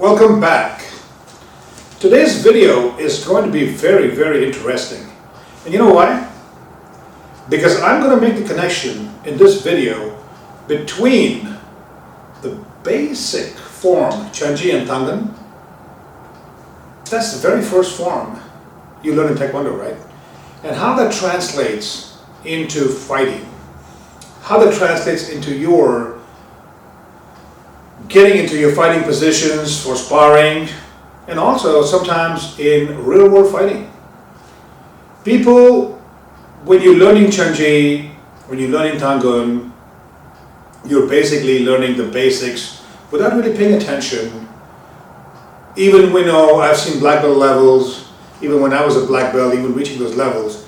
Welcome back. Today's video is going to be very interesting. And you know why? Because I'm going to make the connection in this video between the basic form Chanji and Tangan. That's the very first form you learn in Taekwondo, right? And how that translates into fighting. How that translates into your getting into your fighting positions for sparring, and also sometimes in real world fighting. People, when you're learning Chanji, when you're learning Tangan, you're basically learning the basics without really paying attention. Even when I've seen black belt levels, even when I was a black belt, even reaching those levels,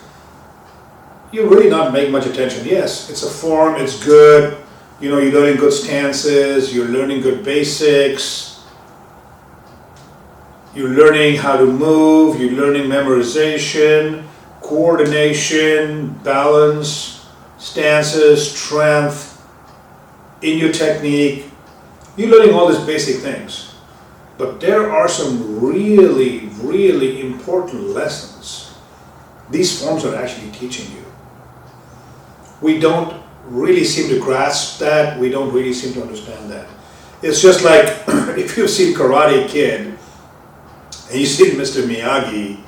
you're really not making much attention. Yes, it's a form, it's good. You're learning good stances, you're learning good basics, you're learning how to move, you're learning memorization, coordination, balance, stances, strength, in your technique. You're learning all these basic things. But there are some really important lessons these forms are actually teaching you. We don't really seem to grasp that. We don't really seem to understand that. It's just like if you've seen Karate Kid and you've seen Mr. Miyagi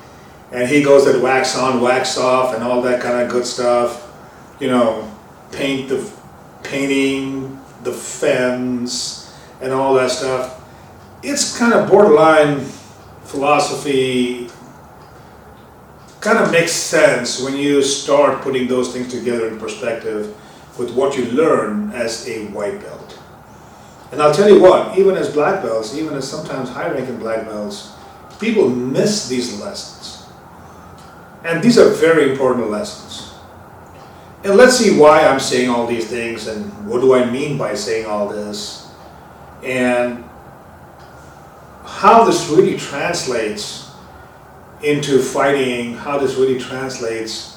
and he goes that wax on, wax off and all that kind of good stuff, painting the fence and all that stuff. It's kind of borderline philosophy. Kind of makes sense when you start putting those things together in perspective with what you learn as a white belt. And I'll tell you what, even as black belts, even as sometimes high-ranking black belts, people miss these lessons. And these are very important lessons. And let's see why I'm saying all these things and what do I mean by saying all this and how this really translates into fighting, how this really translates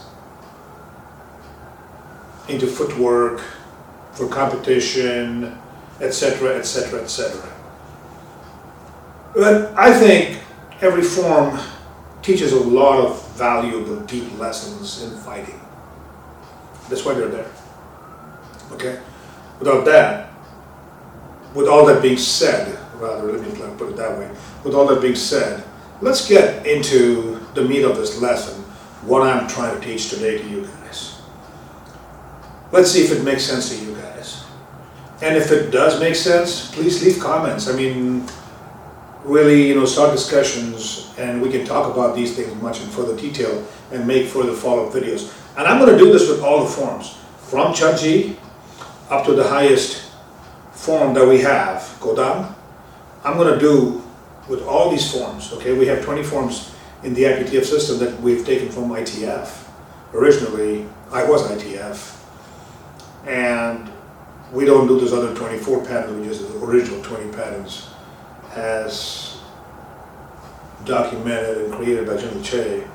into footwork, for competition, etc. But I think every form teaches a lot of valuable, deep lessons in fighting. That's why they're there. Okay? With all that being said, let me put it that way. With all that being said, let's get into the meat of this lesson, what I'm trying to teach today to you guys. Let's see if it makes sense to you guys. And if it does make sense, please leave comments. Really, start discussions and we can talk about these things much in further detail and make further follow-up videos. And I'm going to do this with all the forms, from Chanji up to the highest form that we have, Godam. I'm going to do with all these forms, okay? We have 20 forms in the IPTF system that we've taken from ITF. Originally, I was ITF. And we don't do those other 24 patterns, we just do the original 20 patterns as documented and created by Jun Che,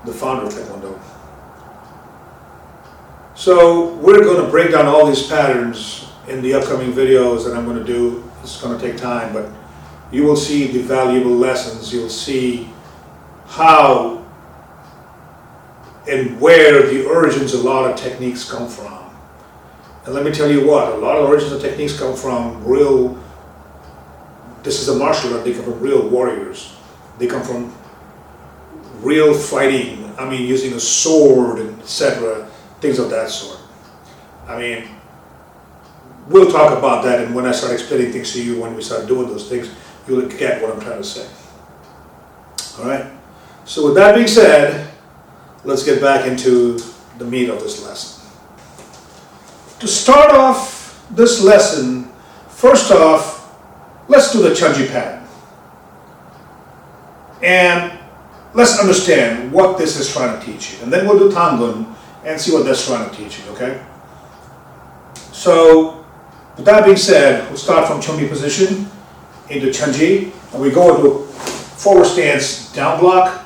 the founder of Taekwondo. So we're going to break down all these patterns in the upcoming videos that I'm going to do. It's going to take time, but you will see the valuable lessons. You'll see how and where the origins of a lot of techniques come from. And let me tell you what, a lot of origins of techniques come from this is a martial art, they come from real warriors. They come from real fighting, using a sword, etc., things of that sort. We'll talk about that, and when I start explaining things to you, when we start doing those things, you'll get what I'm trying to say. Alright, so with that being said, let's get back into the meat of this lesson. To start off this lesson, first off, let's do the Chanji pattern. And let's understand what this is trying to teach you. And then we'll do Tangan and see what that's trying to teach you, okay? So, with that being said, we'll start from Chunmi position into Chanji, and we go into forward stance, down block.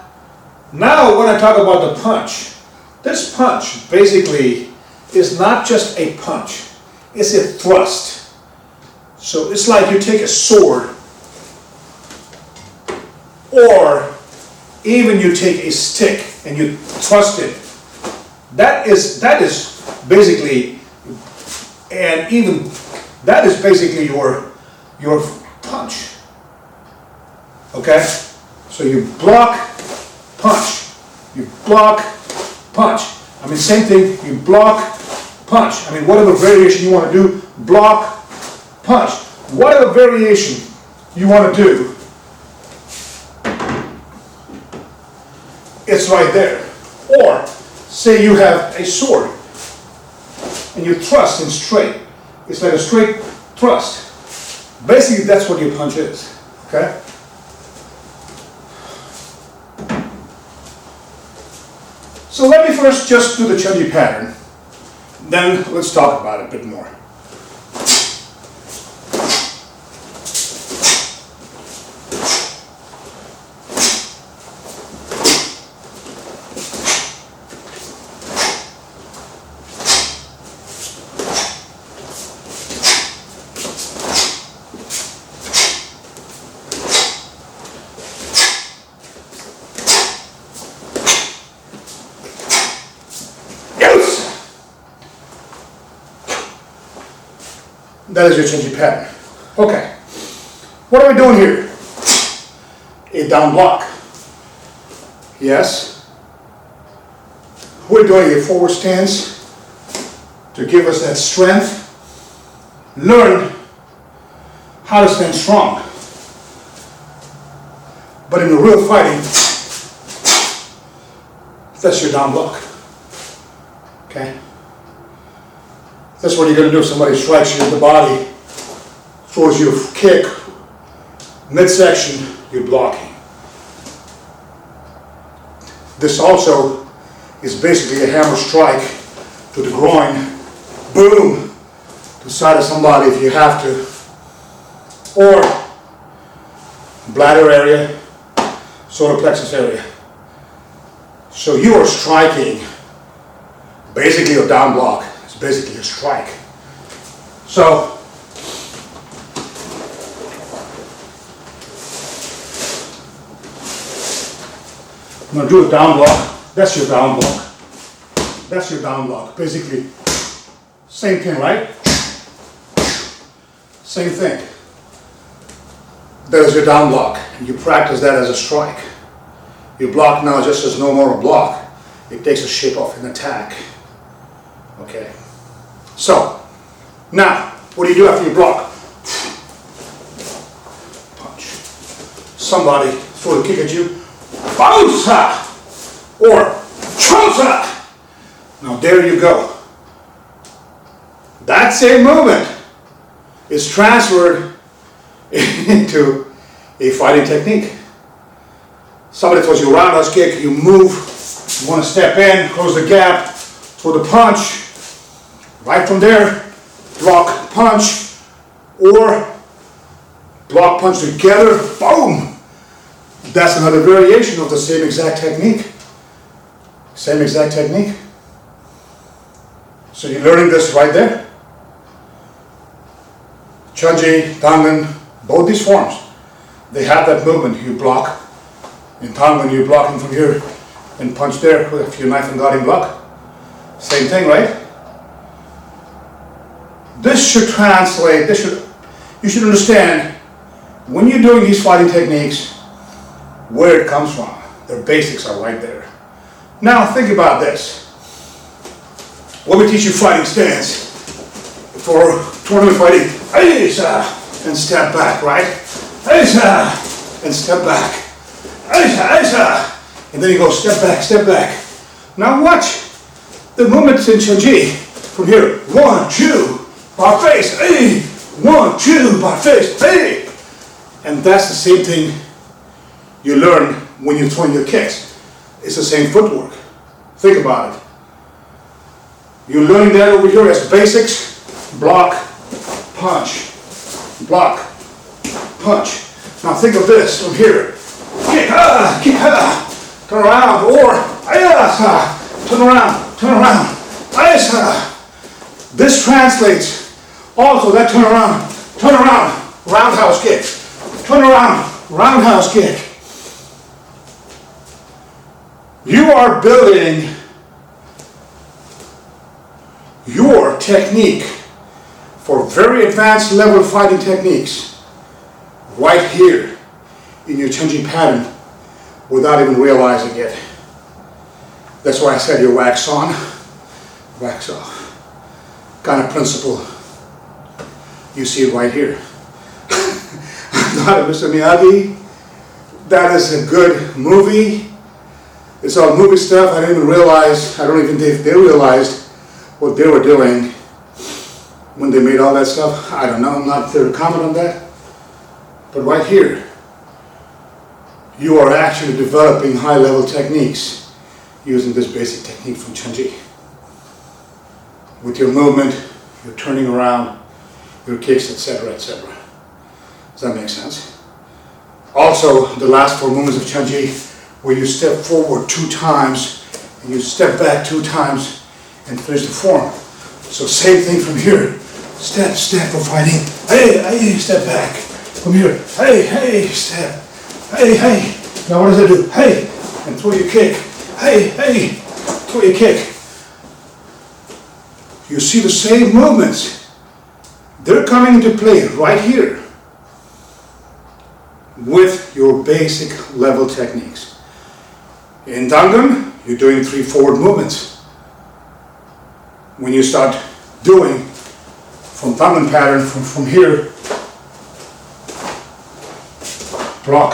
Now, when I talk about the punch, this punch basically is not just a punch, it's a thrust. So it's like you take a sword or even you take a stick and you thrust it. That is basically, and even that is basically your punch. Okay? So you block, punch. You block, punch. I mean, same thing, you block, punch. I mean, whatever variation you want to do, block, punch. Whatever variation you want to do, it's right there. Or, say you have a sword, and you thrust in straight. It's like a straight thrust. Basically, that's what your punch is. Okay? So let me first just do the Chon pattern. Then let's talk about it a bit more. That is your Chon pattern. Okay. What are we doing here? A down block. Yes. We're doing a forward stance to give us that strength. Learn how to stand strong. But in the real fighting, that's your down block. Okay? That's what you're going to do if somebody strikes you in the body, throws you a kick, midsection, you're blocking. This also is basically a hammer strike to the groin, boom, to the side of somebody if you have to, or bladder area, solar plexus area. So you are striking basically a down block. It's basically a strike. So I'm going to do a down block. That's your down block. That's your down block. Basically, same thing, right? Same thing. That is your down block. You practice that as a strike. Your block now just is no more a block. It takes a shape of an attack. Okay. So, now, what do you do after you block? Punch. Somebody throw a kick at you. Poomse! Or Chon! Now there you go. That same movement is transferred into a fighting technique. Somebody throws you a roundhouse kick, you move, you want to step in, close the gap, throw the punch. Right from there, block, punch, or block, punch together, boom! That's another variation of the same exact technique. Same exact technique. So you're learning this right there. Chonji, Tangan, both these forms, they have that movement. You block. In Tangan, you're blocking from here and punch there with your knife and guarding block. Same thing, right? This should translate, you should understand, when you're doing these fighting techniques, where it comes from. Their basics are right there. Now think about this. When we teach you fighting stance, for tournament fighting, and step back, right? And step back. And then you go step back, step back. Now watch the movements in Chonji. From here, 1, 2, bar face, 1, 2, bar face, And that's the same thing you learn when you're throwing your kicks. It's the same footwork. Think about it. You're learning that over here as basics. Block, punch, block, punch. Now think of this from here. Kick, turn around, or turn around, This translates also that turn around, roundhouse kick, turn around, roundhouse kick. You are building your technique for very advanced level fighting techniques right here in your changing pattern without even realizing it. That's why I said your wax on, wax off kind of principle. You see it right here. Not Mr. Miyagi. That is a good movie. It's all movie stuff. I didn't even realize, I don't even think they realized what they were doing when they made all that stuff. I don't know, I'm not there to comment on that. But right here, you are actually developing high-level techniques using this basic technique from Chun-Ji. With your movement, your turning around, your kicks, etc., etc. Does that make sense? Also, the last 4 movements of Chun-Ji, where you step forward 2 times, and you step back 2 times, and finish the form. So same thing from here. Step, step for fighting. Hey, hey, step back. From here. Hey, hey, step. Hey, hey. Now what does it do? Hey, and throw your kick. Hey, hey, throw your kick. You see the same movements. They're coming into play right here with your basic level techniques. In Dangan, you're doing 3 forward movements. When you start doing from Dangan pattern, from here, block,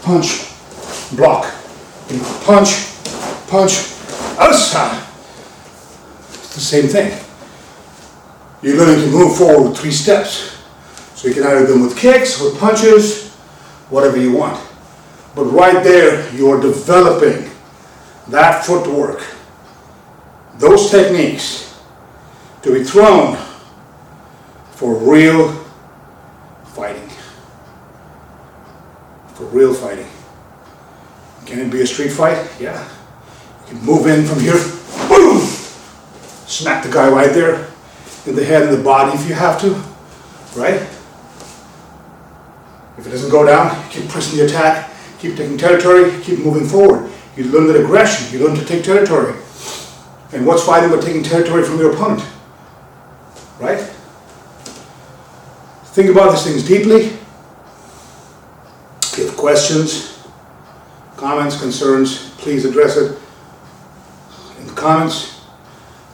punch, block, punch, punch, asa. It's the same thing. You're learning to move forward with 3 steps. So you can either do them with kicks, with punches, whatever you want. But right there, you're developing that footwork, those techniques to be thrown for real fighting. For real fighting. Can it be a street fight? Yeah. You can move in from here, boom! Smack the guy right there in the head and the body if you have to, right? If it doesn't go down, keep pressing the attack, keep taking territory, keep moving forward. You learn that aggression, you learn to take territory. And what's fighting but taking territory from your opponent, right? Think about these things deeply. If you have questions, comments, concerns, please address it in the comments.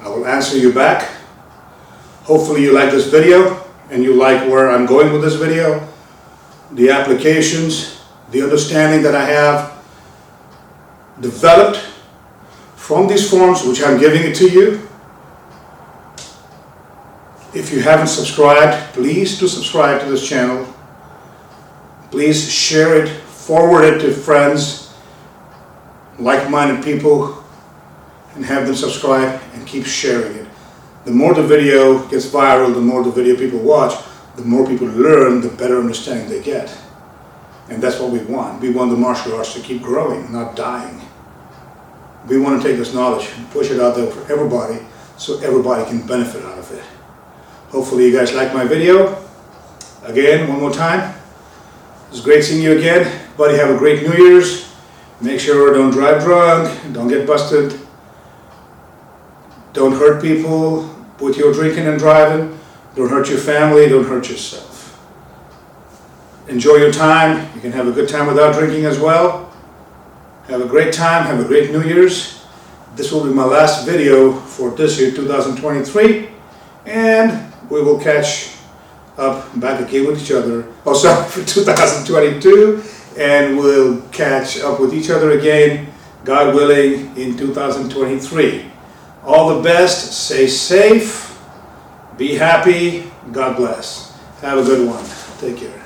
I will answer you back. Hopefully you like this video and you like where I'm going with this video. The applications, the understanding that I have developed from these forms, which I'm giving it to you. If you haven't subscribed, please do subscribe to this channel. Please share it, forward it to friends, like-minded people, and have them subscribe and keep sharing it. The more the video gets viral, the more the video people watch, the more people learn, the better understanding they get. And that's what we want. We want the martial arts to keep growing, not dying. We want to take this knowledge and push it out there for everybody so everybody can benefit out of it. Hopefully you guys like my video. Again, one more time. It was great seeing you again. Buddy, have a great New Year's. Make sure don't drive drunk, don't get busted. Don't hurt people with your drinking and driving. Don't hurt your family, don't hurt yourself. Enjoy your time. You can have a good time without drinking as well. Have a great time, have a great New Year's. This will be my last video for this year, 2023. And we will catch up back again with each other. Oh, sorry, for 2022. And we'll catch up with each other again, God willing, in 2023. All the best, stay safe, be happy, God bless. Have a good one. Take care.